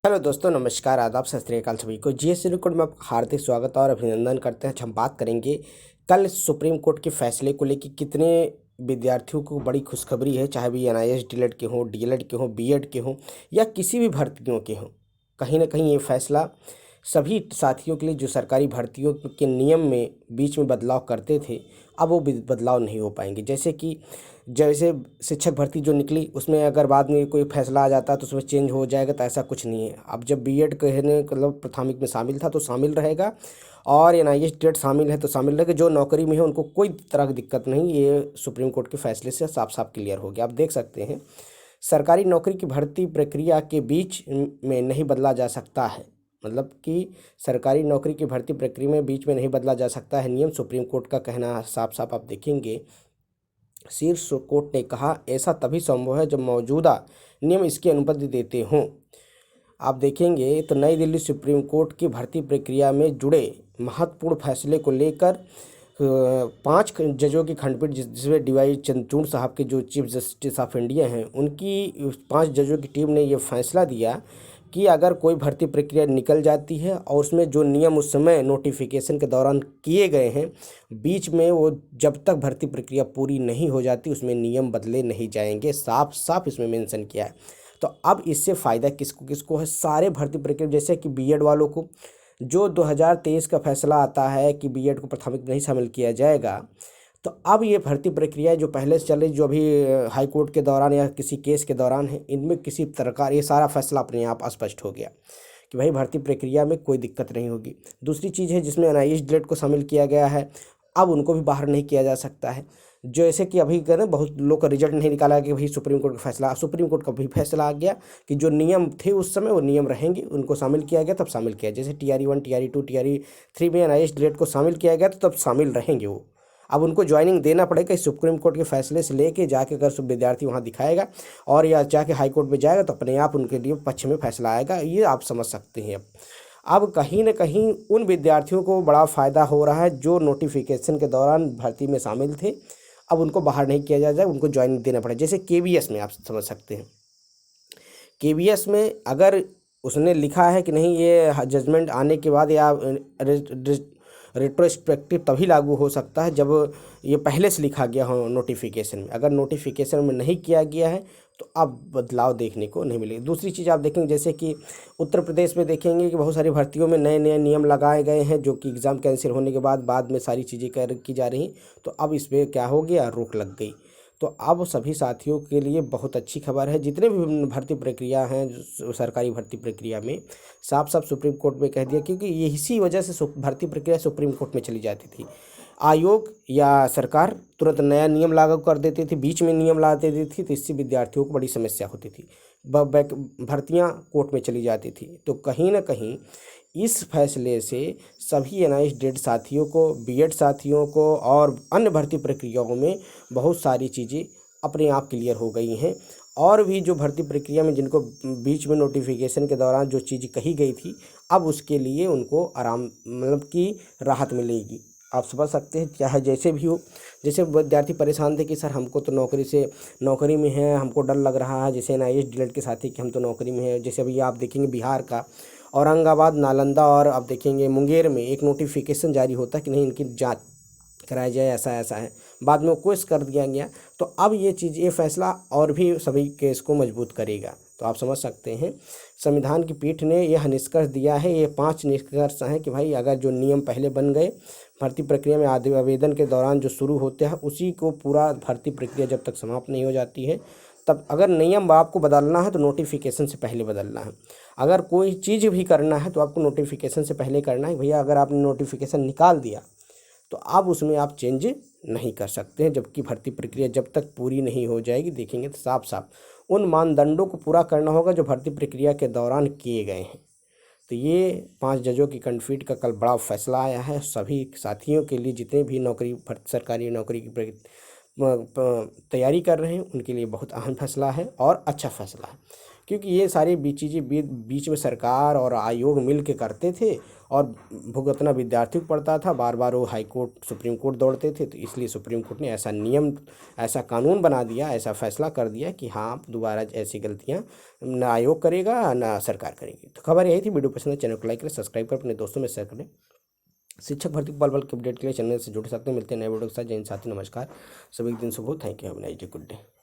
Hello दोस्तों, नमस्कार, आदाब, सत श्री अकाल सभी को। जीएससी रिकॉर्ड में आपका हार्दिक स्वागत और अभिनंदन करते हैं। हम बात करेंगे कल सुप्रीम कोर्ट के फैसले को लेकर कितने विद्यार्थियों को बड़ी खुशखबरी है, चाहे भी एनआईएस डीएलएड के हों, डीएलएड के हों, बीएड के हों या किसी भी भर्तियों के हों। कहीं ना कहीं ये फैसला सभी साथियों के लिए जो सरकारी भर्तियों के नियम में बीच में बदलाव करते थे, अब वो बदलाव नहीं हो पाएंगे। जैसे शिक्षक भर्ती जो निकली, उसमें अगर बाद में कोई फैसला आ जाता तो उसमें चेंज हो जाएगा, तो ऐसा कुछ नहीं है। अब जब बीएड कहने मतलब प्राथमिक में शामिल था तो शामिल रहेगा, और एनआईएस टेट शामिल है तो शामिल रहेगा। जो नौकरी में है उनको कोई तरह की दिक्कत नहीं। ये सुप्रीम कोर्ट के फैसले से साफ साफ क्लियर हो गया। आप देख सकते हैं, सरकारी नौकरी की भर्ती प्रक्रिया के बीच में नहीं बदला जा सकता है। मतलब कि सरकारी नौकरी की भर्ती प्रक्रिया में बीच में नहीं बदला जा सकता है नियम, सुप्रीम कोर्ट का कहना साफ साफ आप देखेंगे। शीर्ष कोर्ट ने कहा, ऐसा तभी संभव है जब मौजूदा नियम इसकी अनुमति देते हों। आप देखेंगे तो नई दिल्ली सुप्रीम कोर्ट की भर्ती प्रक्रिया में जुड़े महत्वपूर्ण फैसले को लेकर 5 जजों की खंडपीठ, जिसमें डीवाई चंद्रचूड़ साहब के जो चीफ जस्टिस ऑफ इंडिया हैं, उनकी 5 जजों की टीम ने ये फैसला दिया कि अगर कोई भर्ती प्रक्रिया निकल जाती है और उसमें जो नियम उस समय नोटिफिकेशन के दौरान किए गए हैं, बीच में वो जब तक भर्ती प्रक्रिया पूरी नहीं हो जाती उसमें नियम बदले नहीं जाएंगे। साफ साफ इसमें मेंशन किया है। तो अब इससे फ़ायदा किसको किसको है? सारे भर्ती प्रक्रिया, जैसे कि बीएड वालों को, जो 2023 का फैसला आता है कि बीएड को प्राथमिक नहीं शामिल किया जाएगा, तो अब ये भर्ती प्रक्रिया जो पहले से चल रही, जो अभी हाई कोर्ट के दौरान या किसी केस के दौरान है, इनमें किसी प्रकार ये सारा फैसला अपने आप स्पष्ट हो गया कि भाई भर्ती प्रक्रिया में कोई दिक्कत नहीं होगी। दूसरी चीज़ है जिसमें एनआईएस डीएलएड को शामिल किया गया है, अब उनको भी बाहर नहीं किया जा सकता है। जैसे कि अभी कहते हैं, बहुत लोग का रिजल्ट नहीं निकाला कि भाई सुप्रीम कोर्ट का फैसला, सुप्रीम कोर्ट का भी फैसला आ गया कि जो नियम थे उस समय वो नियम रहेंगे, उनको शामिल किया गया तब शामिल किया। जैसे TRE 1, TRE 2, TRE 3 में एनआईएस डीएलएड को शामिल किया गया तो तब शामिल रहेंगे वो। अब उनको ज्वाइनिंग देना पड़ेगा। इस सुप्रीम कोर्ट के फैसले से लेके जाके अगर सब विद्यार्थी वहाँ दिखाएगा और या जाके हाई कोर्ट में जाएगा तो अपने आप उनके लिए पक्ष में फैसला आएगा। ये आप समझ सकते हैं। अब कहीं ना कहीं उन विद्यार्थियों को बड़ा फ़ायदा हो रहा है जो नोटिफिकेशन के दौरान भर्ती में शामिल थे, अब उनको बाहर नहीं किया जाए, उनको ज्वाइनिंग देना पड़ेगा। जैसे केवीएस में आप समझ सकते हैं, केवीएस में अगर उसने लिखा है कि नहीं, ये जजमेंट आने के बाद या रेट्रोस्पेक्टिव तभी लागू हो सकता है जब ये पहले से लिखा गया हो नोटिफिकेशन में। अगर नोटिफिकेशन में नहीं किया गया है तो अब बदलाव देखने को नहीं मिलेगा। दूसरी चीज़ आप देखेंगे, जैसे कि उत्तर प्रदेश में देखेंगे कि बहुत सारी भर्तियों में नए नए नियम लगाए गए हैं, जो कि एग्ज़ाम कैंसिल होने के बाद में सारी चीज़ें की जा रही। तो अब इस पर क्या हो गया, रोक लग गई। तो अब सभी साथियों के लिए बहुत अच्छी खबर है। जितने भी भर्ती प्रक्रिया हैं सरकारी भर्ती प्रक्रिया में, साफ साफ सुप्रीम कोर्ट में कह दिया, क्योंकि इसी वजह से भर्ती प्रक्रिया सुप्रीम कोर्ट में चली जाती थी। आयोग या सरकार तुरंत नया नियम लागू कर देती थी, बीच में नियम ला देती थी, तो इससे विद्यार्थियों को बड़ी समस्या होती थी। भर्तियाँ कोर्ट में चली जाती थी। तो कहीं ना कहीं इस फैसले से सभी एनआईएस डीएलएड साथियों को, बीएड साथियों को और अन्य भर्ती प्रक्रियाओं में बहुत सारी चीज़ें अपने आप क्लियर हो गई हैं। और भी जो भर्ती प्रक्रिया में जिनको बीच में नोटिफिकेशन के दौरान जो चीज़ कही गई थी, अब उसके लिए उनको आराम, मतलब कि राहत मिलेगी। आप समझ सकते हैं, चाहे जैसे भी हो। जैसे विद्यार्थी परेशान थे कि सर हमको तो नौकरी में है, हमको डर लग रहा है, जैसे एनआईएस डीएलएड के साथी कि हम तो नौकरी में है। जैसे अभी आप देखेंगे बिहार का औरंगाबाद, नालंदा और आप देखेंगे मुंगेर में एक नोटिफिकेशन जारी होता है कि नहीं, इनकी जांच कराया जाए, ऐसा ऐसा है। बाद में वो केस कर दिया गया। तो अब ये फैसला और भी सभी केस को मजबूत करेगा। तो आप समझ सकते हैं, संविधान की पीठ ने यह निष्कर्ष दिया है, ये 5 निष्कर्ष हैं कि भाई अगर जो नियम पहले बन गए भर्ती प्रक्रिया में आवेदन के दौरान जो शुरू होते हैं, उसी को पूरा भर्ती प्रक्रिया जब तक समाप्त नहीं हो जाती है, तब अगर नियम आपको बदलना है तो नोटिफिकेशन से पहले बदलना है। अगर कोई चीज़ भी करना है तो आपको नोटिफिकेशन से पहले करना है। भैया अगर आपने नोटिफिकेशन निकाल दिया तो अब उसमें आप चेंज नहीं कर सकते हैं, जबकि भर्ती प्रक्रिया जब तक पूरी नहीं हो जाएगी। देखेंगे तो साफ साफ उन मानदंडों को पूरा करना होगा जो भर्ती प्रक्रिया के दौरान किए गए हैं। तो ये 5 जजों की खंडपीठ का कल बड़ा फैसला आया है। सभी साथियों के लिए, जितने भी सरकारी नौकरी की तैयारी कर रहे हैं, उनके लिए बहुत अहम फैसला है और अच्छा फैसला है। क्योंकि ये सारी चीज़ें बीच में सरकार और आयोग मिल के करते थे, और भुगतना विद्यार्थियों को पड़ता था। बार बार वो हाई कोर्ट सुप्रीम कोर्ट दौड़ते थे, तो इसलिए सुप्रीम कोर्ट ने ऐसा नियम, ऐसा कानून बना दिया, ऐसा फैसला कर दिया कि हाँ आप दोबारा ऐसी गलतियाँ ना आयोग करेगा ना सरकार करेगी। तो खबर यही थी। वीडियो पसंद है चैनल को लाइक करें, सब्सक्राइब करें, अपने दोस्तों में शेयर करें। शिक्षक भर्ती पल पल के अपडेट के लिए चैनल से जुड़ सकते हैं। मिलते हैं नए वीडियो के साथ। जय हिंद साथी, नमस्कार। सभी दिन शुभ हो। Thank you, have a nice day, good day.